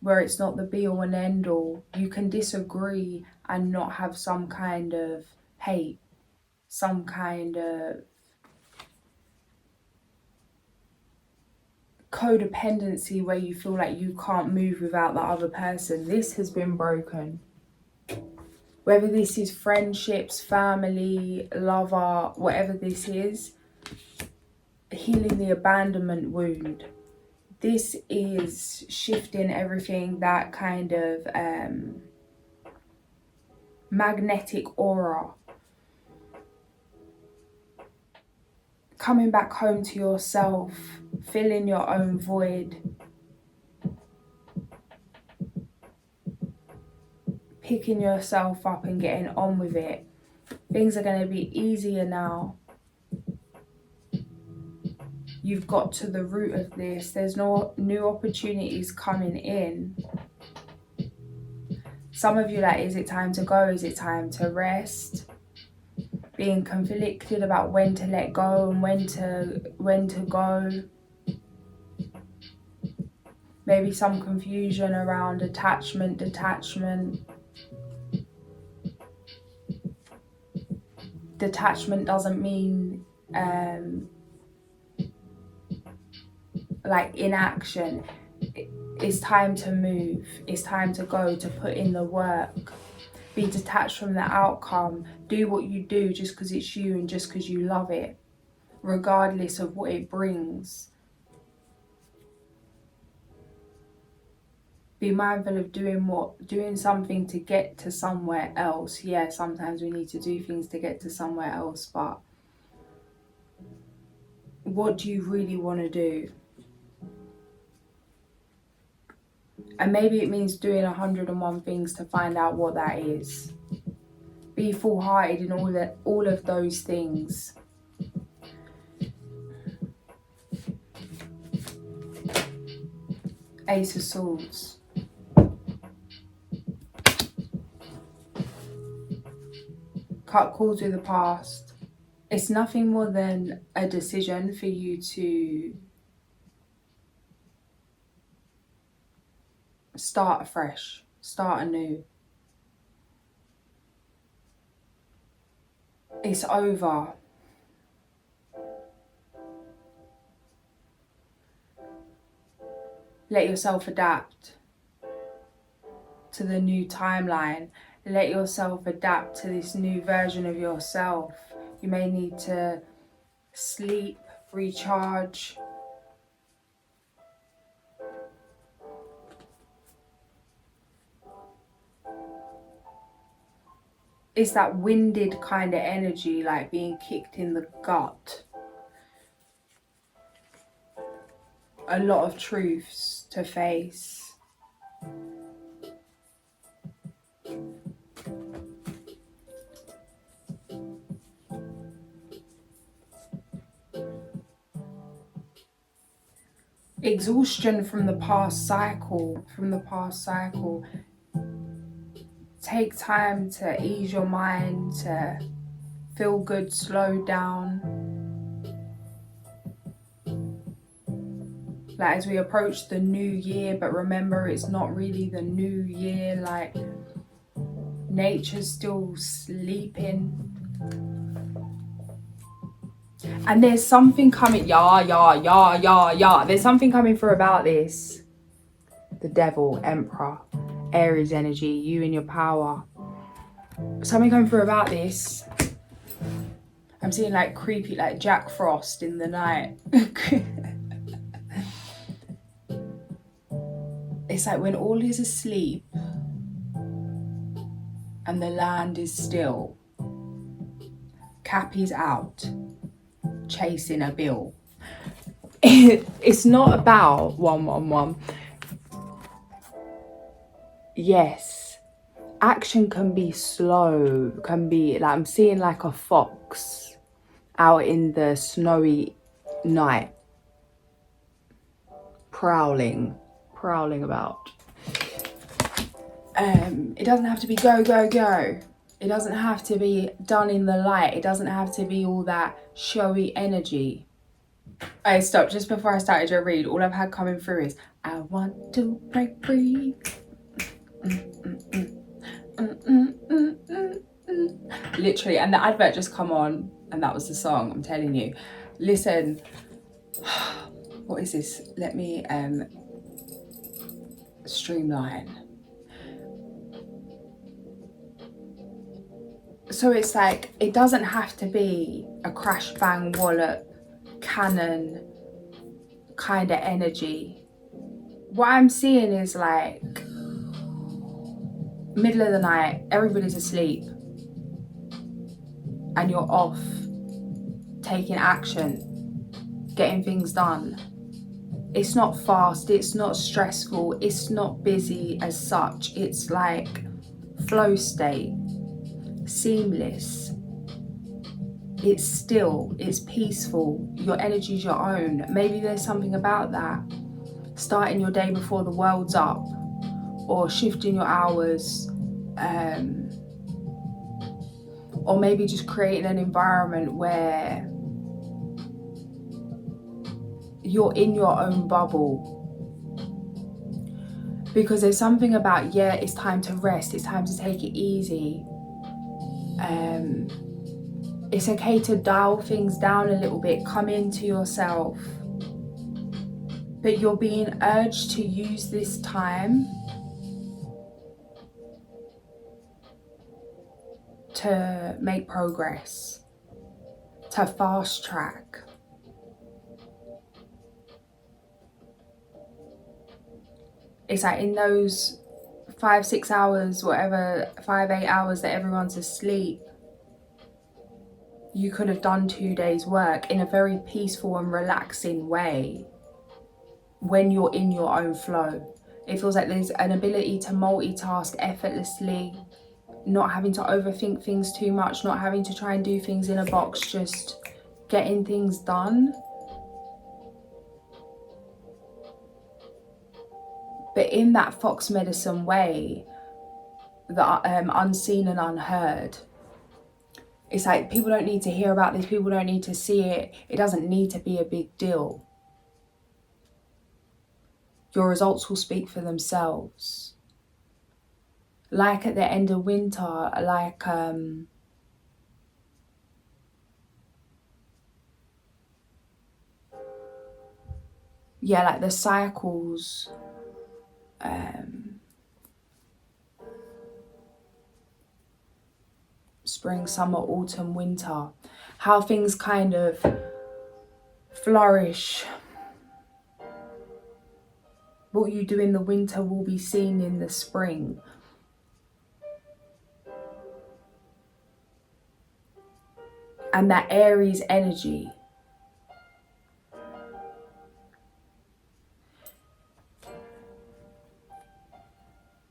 where it's not the be all and end all. You can disagree and not have some kind of hate, some kind of codependency where you feel like you can't move without the other person. This has been broken. Whether this is friendships, family, lover, whatever this is, healing the abandonment wound. This is shifting everything, that kind of magnetic aura. Coming back home to yourself, filling your own void. Picking yourself up and getting on with it. Things are going to be easier now. You've got to the root of this. There's no new opportunities coming in. Some of you, like, is it time to go? Is it time to rest? Being conflicted about when to let go and when to go. Maybe some confusion around attachment, detachment. Detachment doesn't mean like inaction. It's time to move. It's time to go, to put in the work. Be detached from the outcome. Do what you do just because it's you and just because you love it, regardless of what it brings. Be mindful of doing something to get to somewhere else. Yeah, sometimes we need to do things to get to somewhere else, but what do you really want to do? And maybe it means doing 101 things to find out what that is. Be full-hearted in all of those things. Ace of Swords. Cut cords with the past. It's nothing more than a decision for you to start afresh, start anew. It's over. Let yourself adapt to the new timeline. Let yourself adapt to this new version of yourself. You may need to sleep, recharge. It's that winded kind of energy, like being kicked in the gut. A lot of truths to face. Exhaustion from the past cycle, Take time to ease your mind, to feel good, slow down. Like as we approach the new year, but remember it's not really the new year, like nature's still sleeping. And there's something coming, there's something coming through about this. The Devil, Emperor, Aries energy, you and your power. Something coming through about this. I'm seeing like creepy, like Jack Frost in the night. It's like when all is asleep and the land is still, Cappy's out chasing a bill. It's not about 111. Yes, action can be slow, can be like, I'm seeing like a fox out in the snowy night, prowling about. It doesn't have to be go. It doesn't have to be done in the light. It doesn't have to be all that showy energy. I stopped just before I started your read. All I've had coming through is I want to break free. Literally, and the advert just come on and that was the song. I'm telling you. Listen, what is this? Let me streamline. So it's like, it doesn't have to be a crash bang wallop cannon kind of energy. What I'm seeing is like middle of the night, everybody's asleep and you're off taking action, getting things done. It's not fast, it's not stressful, it's not busy as such. It's like flow state, seamless. It's still, it's peaceful, your energy's your own. Maybe there's something about that. Starting your day before the world's up, or shifting your hours, or maybe just creating an environment where you're in your own bubble. Because there's something about, yeah, it's time to rest, it's time to take it easy. It's okay to dial things down a little bit, come into yourself. But you're being urged to use this time to make progress, to fast track. It's like in those 5-6 hours, whatever, 5-8 hours that everyone's asleep, you could have done 2 days work in a very peaceful and relaxing way when you're in your own flow. It feels like there's an ability to multitask effortlessly, not having to overthink things too much, not having to try and do things in a box, just getting things done. But in that fox medicine way, the unseen and unheard. It's like, people don't need to hear about this, people don't need to see it, it doesn't need to be a big deal. Your results will speak for themselves. Like at the end of winter, like yeah, like the cycles, spring, summer, autumn, winter, how things kind of flourish. What you do in the winter will be seen in the spring. And that Aries energy.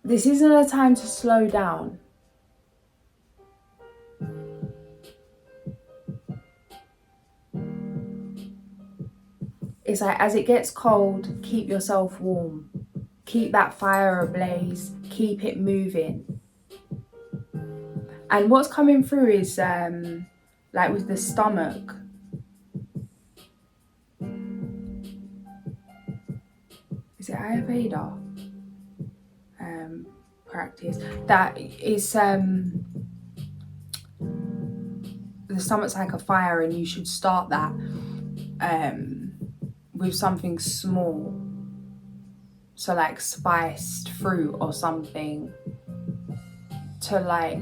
This isn't a time to slow down. It's like, as it gets cold, keep yourself warm. Keep that fire ablaze. Keep it moving. And what's coming through is, like with the stomach, is it Ayurveda practice? That is, the stomach's like a fire, and you should start that with something small. So like spiced fruit or something, to like,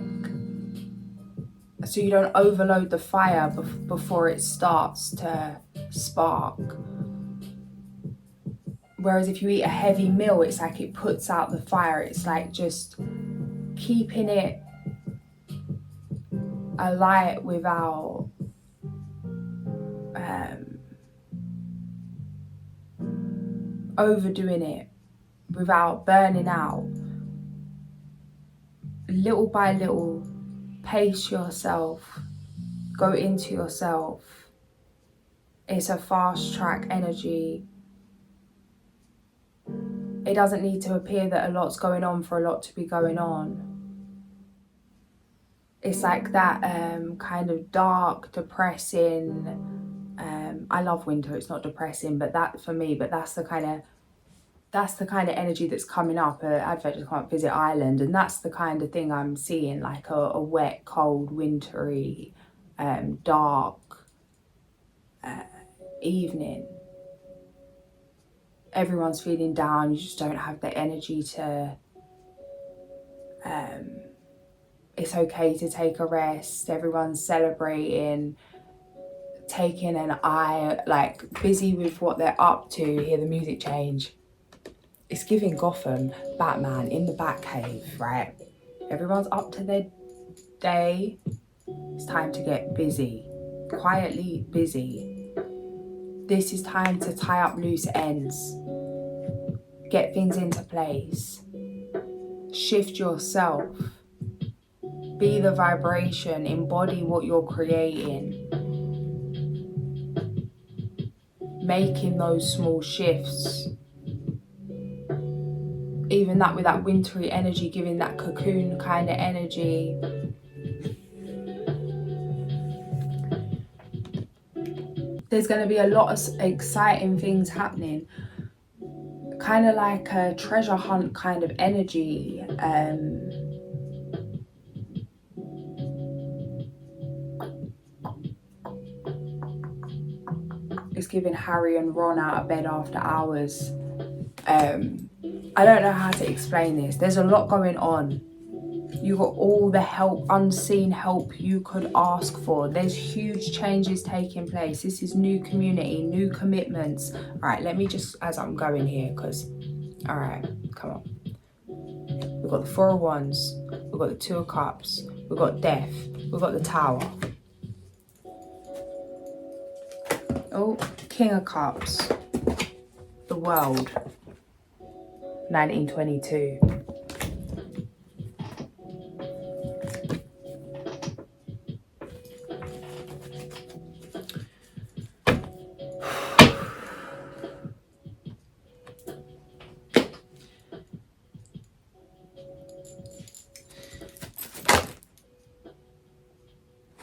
so you don't overload the fire before it starts to spark. Whereas if you eat a heavy meal, it's like it puts out the fire. It's like just keeping it alight without overdoing it, without burning out. Little by little, pace yourself, go into yourself. It's a fast track energy. It doesn't need to appear that a lot's going on for a lot to be going on. It's like that kind of dark, depressing, I love winter, it's not depressing, but that for me, but that's the kind of energy that's coming up. Advent just can't visit Ireland, and that's the kind of thing I'm seeing, like a wet, cold, wintry, dark evening. Everyone's feeling down, you just don't have the energy to, it's okay to take a rest, everyone's celebrating, taking an eye, like busy with what they're up to. Hear the music change. It's giving Gotham, Batman in the Batcave, right? Everyone's up to their day. It's time to get busy, quietly busy. This is time to tie up loose ends, get things into place, shift yourself, be the vibration, embody what you're creating, making those small shifts. Even that with that wintry energy, giving that cocoon kind of energy. There's going to be a lot of exciting things happening. Kind of like a treasure hunt kind of energy. It's giving Harry and Ron out of bed after hours. I don't know how to explain this. There's a lot going on. You got all the help, unseen help you could ask for. There's huge changes taking place. This is new community, new commitments. All right, let me just, as I'm going here, because, all right, come on. We've got the Four of Wands. We've got the Two of Cups. We've got Death. We've got the Tower. Oh, King of Cups. The World. 1922.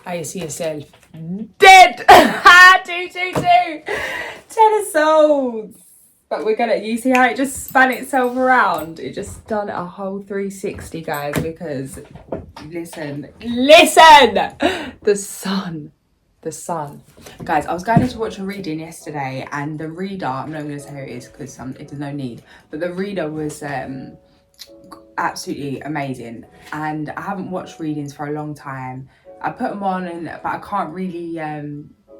How you see yourself? Dead! 222! 10 of Souls! But we're gonna, you see how it just spun itself around? It just done a whole 360, guys, because listen, the sun. Guys, I was going to watch a reading yesterday, and the reader, I'm not going to say who it is because there's no need, but the reader was absolutely amazing, and I haven't watched readings for a long time. I put them on, but I can't really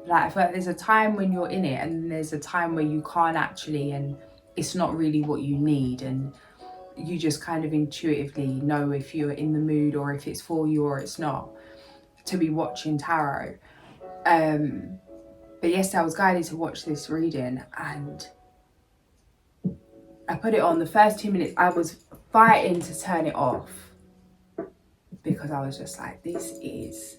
like, I feel like there's a time when you're in it, and there's a time where you can't actually, and it's not really what you need, and you just kind of intuitively know if you're in the mood or if it's for you or it's not to be watching tarot. But yesterday I was guided to watch this reading, and I put it on. The first 2 minutes I was fighting to turn it off because I was just like, this is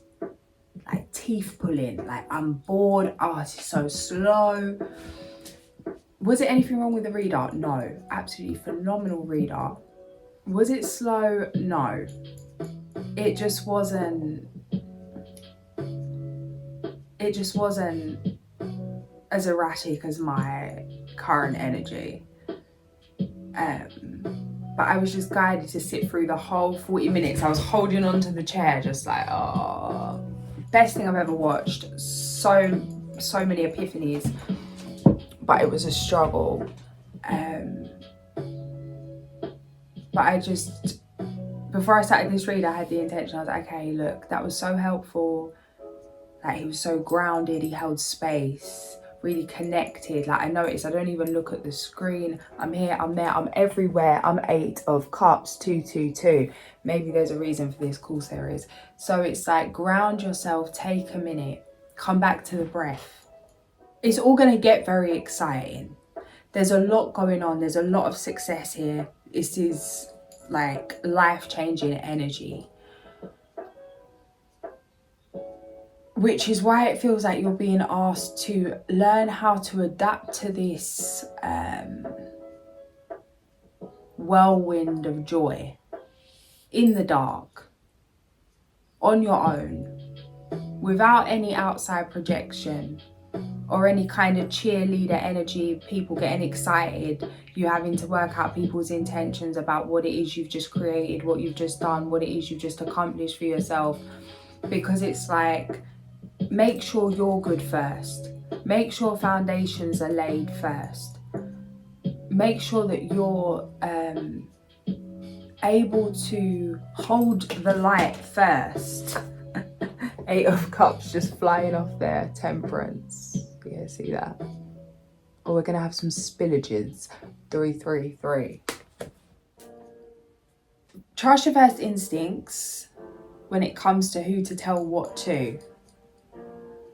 like teeth pulling, like I'm bored. Oh, it's so slow. Was it anything wrong with the reader? No, absolutely phenomenal reader. Was it slow? No, it just wasn't as erratic as my current energy. But I was just guided to sit through the whole 40 minutes. I was holding onto the chair, just like, oh, best thing I've ever watched. So many epiphanies, but it was a struggle. But I just, before I started this read, I had the intention, I was like, okay, look, that was so helpful. Like, he was so grounded, he held space, really connected. Like, I noticed I don't even look at the screen. I'm here, I'm there, I'm everywhere. I'm 8 of Cups, 222. Maybe there's a reason for this cool series. So it's like, ground yourself, take a minute, come back to the breath. It's all going to get very exciting. There's a lot going on. There's a lot of success here. This is like life-changing energy. Which is why it feels like you're being asked to learn how to adapt to this whirlwind of joy in the dark, on your own, without any outside projection, or any kind of cheerleader energy, people getting excited, you having to work out people's intentions about what it is you've just created, what you've just done, what it is you've just accomplished for yourself. Because it's like, make sure you're good first. Make sure foundations are laid first. Make sure that you're able to hold the light first. 8 of Cups just flying off there. Temperance. Yeah, see that? Oh, we're going to have some spillages. 3, 3, 3. Trust your first instincts when it comes to who to tell what to.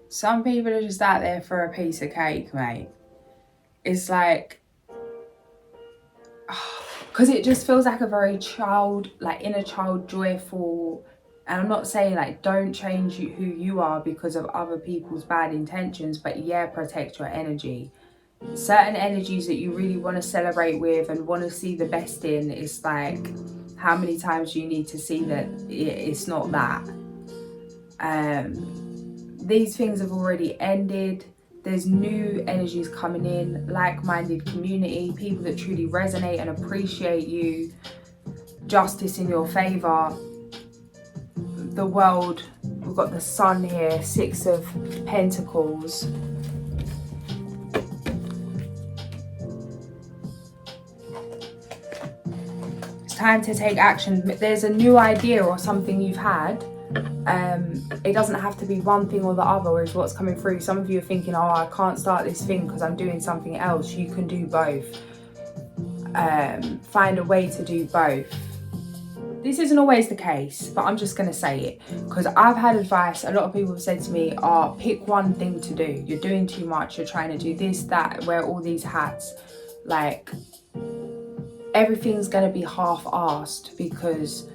Some people are just out there for a piece of cake, mate. It's like, because it just feels like a very inner child, joyful. And I'm not saying like don't change who you are because of other people's bad intentions, but yeah, protect your energy. Certain energies that you really want to celebrate with and want to see the best in, it's like, how many times do you need to see that it's not that? These things have already ended. There's new energies coming in, like-minded community, people that truly resonate and appreciate you, justice in your favor. The world, we've got the Sun here, 6 of Pentacles. It's time to take action. There's a new idea or something you've had. It doesn't have to be one thing or the other is what's coming through. Some of you are thinking, oh, I can't start this thing because I'm doing something else. You can do both. Find a way to do both. This isn't always the case, but I'm just going to say it because I've had advice. A lot of people have said to me, oh, pick one thing to do. You're doing too much. You're trying to do this, that, wear all these hats. Like, everything's going to be half-assed because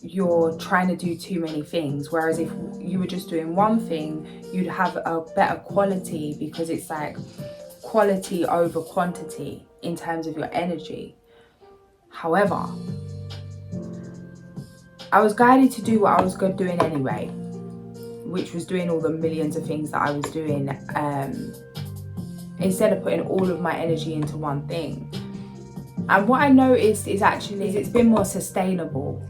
you're trying to do too many things. Whereas if you were just doing one thing, you'd have a better quality, because it's like quality over quantity in terms of your energy. However, I was guided to do what I was good doing anyway, which was doing all the millions of things that I was doing, instead of putting all of my energy into one thing. And what I noticed is actually it's been more sustainable.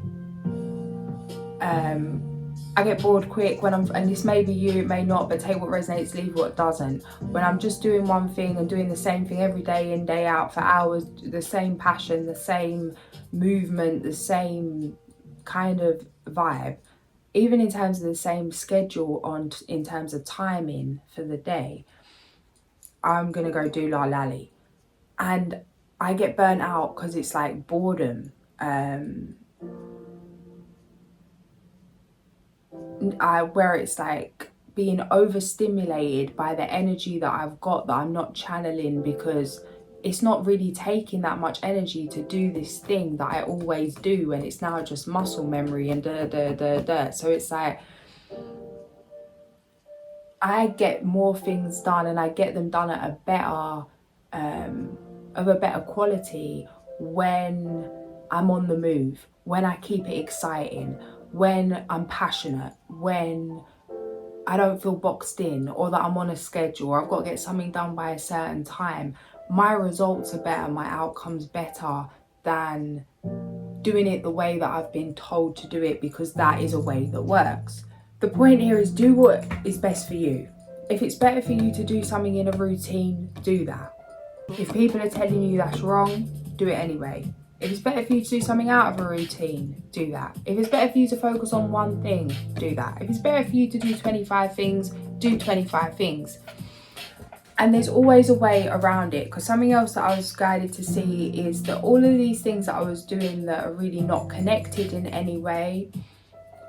I get bored quick when and this may be you, it may not, but take what resonates, leave what doesn't. When I'm just doing one thing and doing the same thing every day in, day out for hours, the same passion, the same movement, the same kind of vibe, even in terms of the same schedule in terms of timing for the day, I'm gonna go do la lally. And I get burnt out because it's like boredom. Where it's like being overstimulated by the energy that I've got that I'm not channeling, because it's not really taking that much energy to do this thing that I always do, and it's now just muscle memory and so it's like I get more things done, and I get them done at a better of a better quality when I'm on the move, when I keep it exciting, when I'm passionate, when I don't feel boxed in, or that I'm on a schedule, or I've got to get something done by a certain time. My results are better, my outcomes better than doing it the way that I've been told to do it, because that is a way that works. The point here is do what is best for you. If it's better for you to do something in a routine, do that. If people are telling you that's wrong, do it anyway. If it's better for you to do something out of a routine, do that. If it's better for you to focus on one thing, do that. If it's better for you to do 25 things, do 25 things. And there's always a way around it, because something else that I was guided to see is that all of these things that I was doing that are really not connected in any way,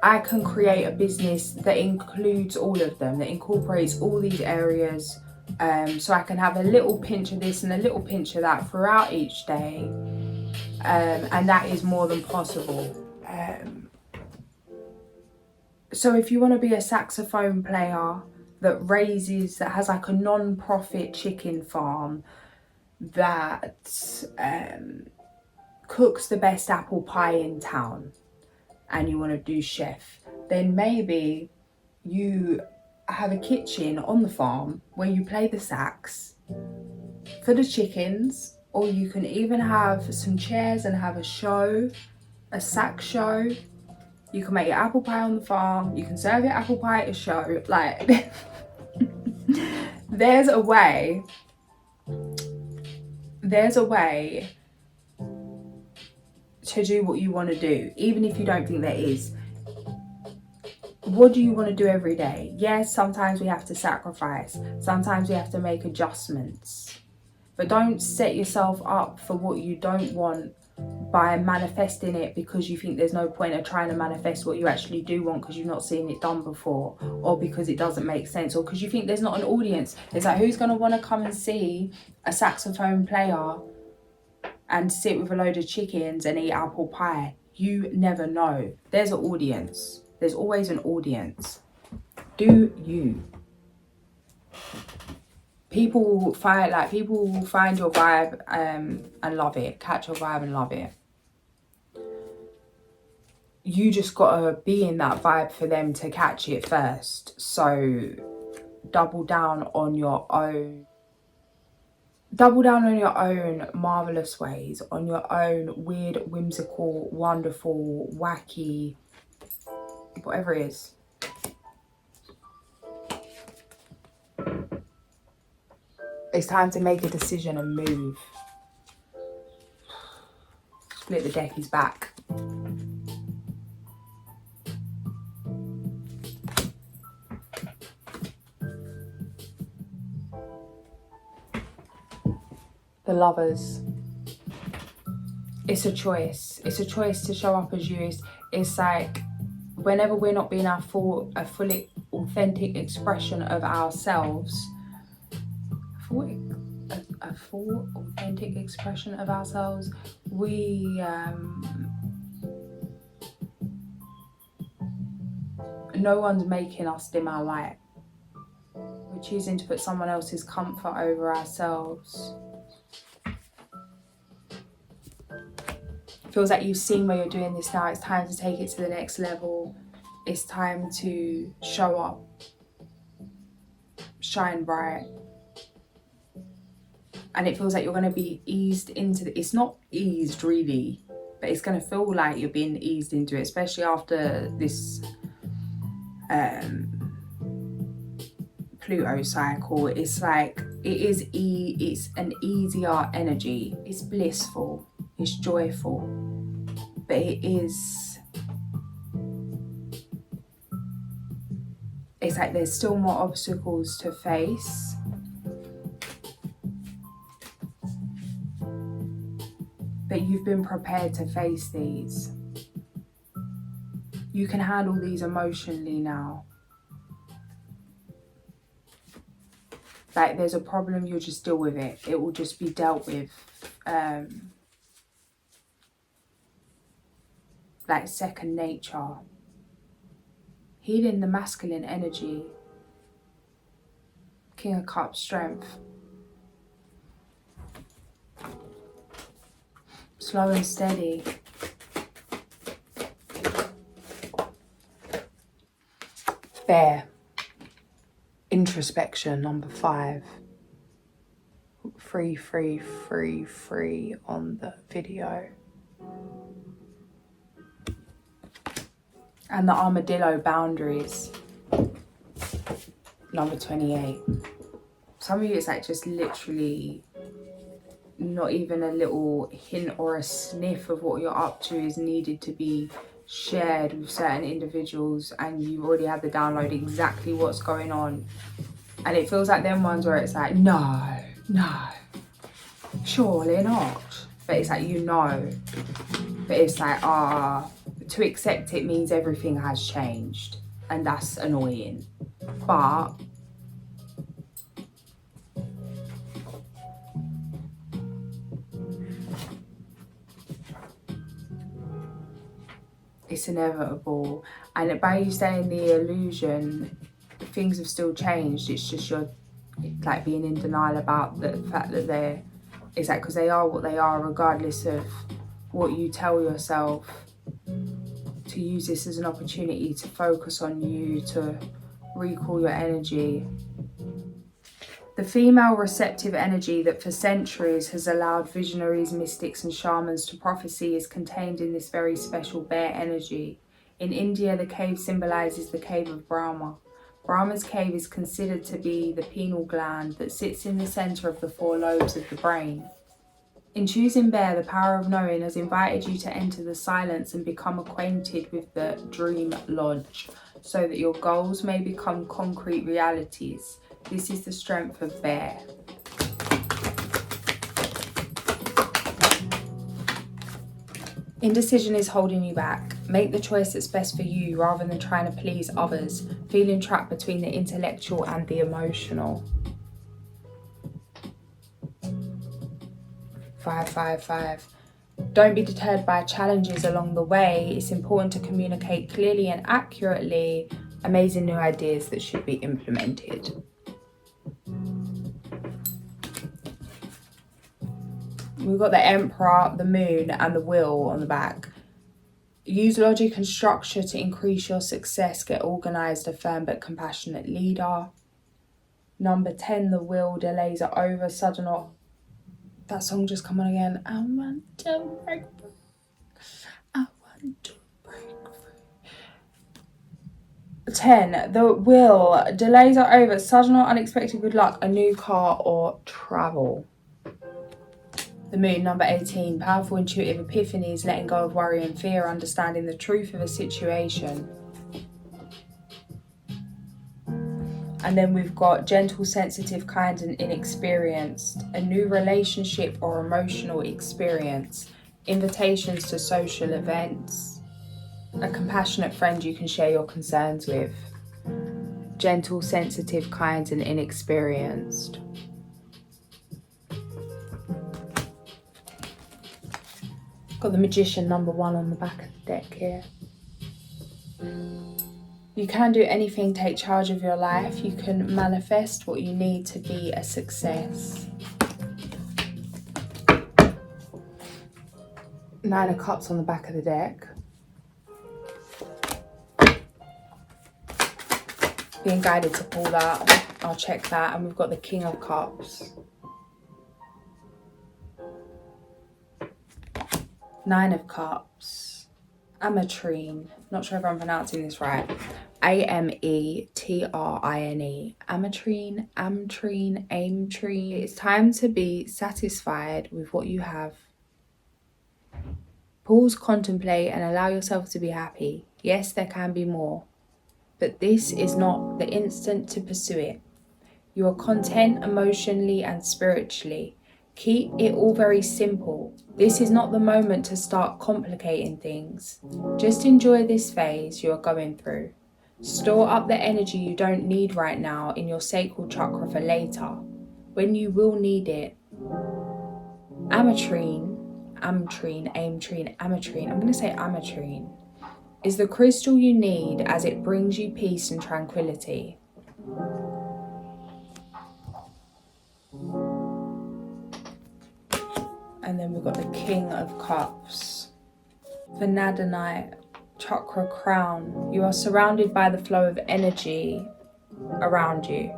I can create a business that includes all of them, that incorporates all these areas, so I can have a little pinch of this and a little pinch of that throughout each day, and that is more than possible. So if you want to be a saxophone player that has like a non-profit chicken farm that cooks the best apple pie in town, and you want to do chef, then maybe you have a kitchen on the farm where you play the sax for the chickens, or you can even have some chairs and have a show, a sax show. You can make your apple pie on the farm, you can serve your apple pie at a show. Like, there's a way to do what you want to do, even if you don't think there is. What do you want to do every day? Yes, sometimes we have to sacrifice. Sometimes we have to make adjustments. But don't set yourself up for what you don't want by manifesting it because you think there's no point of trying to manifest what you actually do want because you've not seen it done before, or because it doesn't make sense, or because you think there's not an audience. It's like, who's going to want to come and see a saxophone player and sit with a load of chickens and eat apple pie? You never know. There's an audience. There's always an audience. Do you? People will find your vibe and love it. Catch your vibe and love it. You just gotta be in that vibe for them to catch it first. So double down on your own. Double down on your own marvelous ways, on your own weird, whimsical, wonderful, wacky, whatever it is. It's time to make a decision and move. Split the deck is back. The Lovers. It's a choice. It's a choice to show up as you. It's like, whenever we're not being a fully authentic expression of ourselves, a full authentic expression of ourselves, no one's making us dim our light. We're choosing to put someone else's comfort over ourselves. Feels like you've seen where you're doing this now. It's time to take it to the next level. It's time to show up, shine bright. And it feels like you're going to be eased into it's not eased really, but it's going to feel like you're being eased into it, especially after this Pluto cycle. It's like it's an easier energy. It's blissful, it's joyful, but it's like there's still more obstacles to face. But you've been prepared to face these. You can handle these emotionally now. Like, there's a problem, you'll just deal with it. It will just be dealt with. Like second nature. Healing the masculine energy. King of Cups, strength. Slow and steady. Bear. Introspection, number 5. Free on the video. And the armadillo, boundaries. Number 28. Some of you, it's like just literally not even a little hint or a sniff of what you're up to is needed to be shared with certain individuals, and you already have the download exactly what's going on. And it feels like them ones where it's like, no, surely not. But it's like, you know. But it's like, to accept it means everything has changed. And that's annoying. But it's inevitable. And by you staying in the illusion, things have still changed. It's just you're like being in denial about the fact that it's like, because they are what they are, regardless of what you tell yourself. To use this as an opportunity to focus on you, to recall your energy. The female receptive energy that for centuries has allowed visionaries, mystics and shamans to prophesy is contained in this very special bear energy. In India, the cave symbolises the cave of Brahma. Brahma's cave is considered to be the pineal gland that sits in the centre of the 4 lobes of the brain. In choosing bear, the power of knowing has invited you to enter the silence and become acquainted with the dream lodge, so that your goals may become concrete realities. This is the strength of bear. Indecision is holding you back. Make the choice that's best for you rather than trying to please others, feeling trapped between the intellectual and the emotional. 555. Don't be deterred by challenges along the way. It's important to communicate clearly and accurately. Amazing new ideas that should be implemented. We've got the Emperor, the Moon and the Wheel on the back. Use logic and structure to increase your success. Get organised, a firm but compassionate leader. Number 10, the Wheel. Delays are over. Sudden or... That song just come on again. I want to break free. I want to break free. 10, the Wheel. Delays are over. Sudden or unexpected good luck. A new car or travel. The Moon, number 18, powerful intuitive epiphanies, letting go of worry and fear, understanding the truth of a situation. And then we've got gentle, sensitive, kind and inexperienced, a new relationship or emotional experience, invitations to social events, a compassionate friend you can share your concerns with. Gentle, sensitive, kind and inexperienced. Got the Magician, number 1 on the back of the deck here. You can do anything, take charge of your life. You can manifest what you need to be a success. 9 of Cups on the back of the deck. Being guided to pull that, I'll check that. And we've got the King of Cups. 9 of Cups. Ametrine. Not sure if I'm pronouncing this right. Ametrine. Ametrine, Amtrine. It's time to be satisfied with what you have. Pause, contemplate and allow yourself to be happy. Yes, there can be more, but this is not the instant to pursue it. You are content emotionally and spiritually. Keep it all very simple. This is not the moment to start complicating things. Just enjoy this phase you are going through. Store up the energy you don't need right now in your sacral chakra for later, when you will need it. Ametrine, I'm going to say Ametrine, is the crystal you need as it brings you peace and tranquility. And then we've got the King of Cups. Vanadinite, chakra crown. You are surrounded by the flow of energy around you.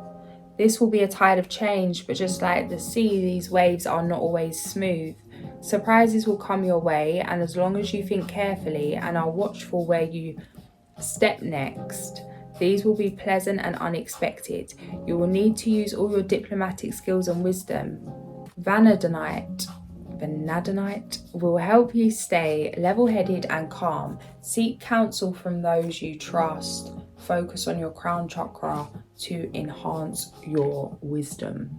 This will be a tide of change, but just like the sea, these waves are not always smooth. Surprises will come your way, and as long as you think carefully and are watchful where you step next, these will be pleasant and unexpected. You will need to use all your diplomatic skills and wisdom. Vanadinite will help you stay level-headed and calm. Seek counsel from those you trust. Focus on your crown chakra to enhance your wisdom.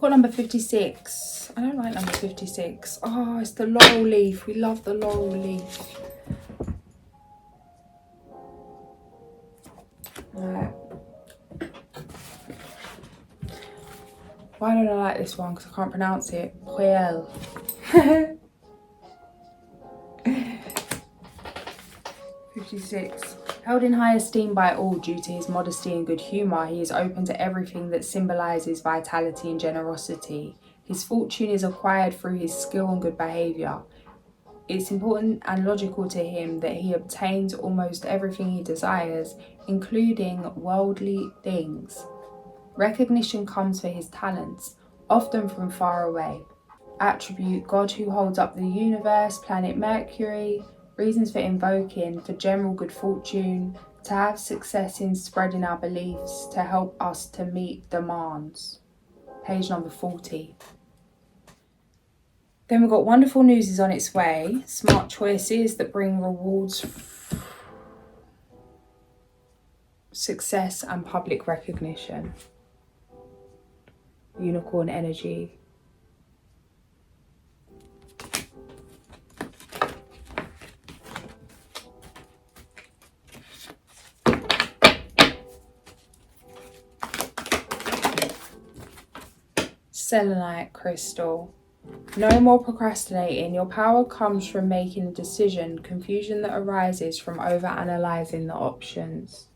Got number 56. I don't like number 56. Oh, it's the laurel leaf. We love the laurel leaf. Right. Why don't I like this one? Because I can't pronounce it. Puel. 56. Held in high esteem by all due to his modesty and good humour, he is open to everything that symbolises vitality and generosity. His fortune is acquired through his skill and good behaviour. It's important and logical to him that he obtains almost everything he desires, including worldly things. Recognition comes for his talents, often from far away. Attribute: God who holds up the universe, planet Mercury. Reasons for invoking: for general good fortune, to have success in spreading our beliefs, to help us to meet demands. Page number 40. Then we've got wonderful news is on its way. Smart choices that bring rewards, success and public recognition. Unicorn energy. Selenite crystal. No more procrastinating. Your power comes from making a decision. Confusion that arises from over-analysing the options.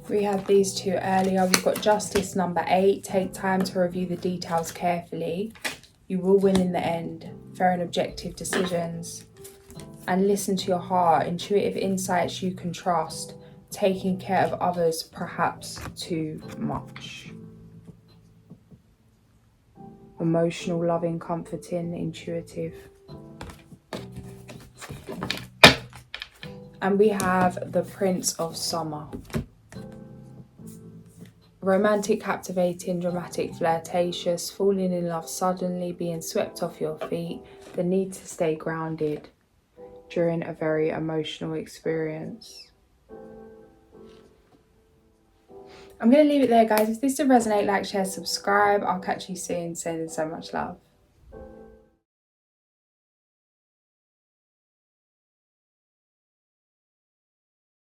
We had these two earlier. We've got Justice number 8. Take time to review the details carefully. You will win in the end. Fair and objective decisions. And listen to your heart. Intuitive insights you can trust. Taking care of others perhaps too much. Emotional, loving, comforting, intuitive. And we have the Prince of Summer. Romantic, captivating, dramatic, flirtatious, falling in love suddenly, being swept off your feet, the need to stay grounded during a very emotional experience. I'm going to leave it there, guys. If this did resonate, like, share, subscribe. I'll catch you soon. Sending so much love.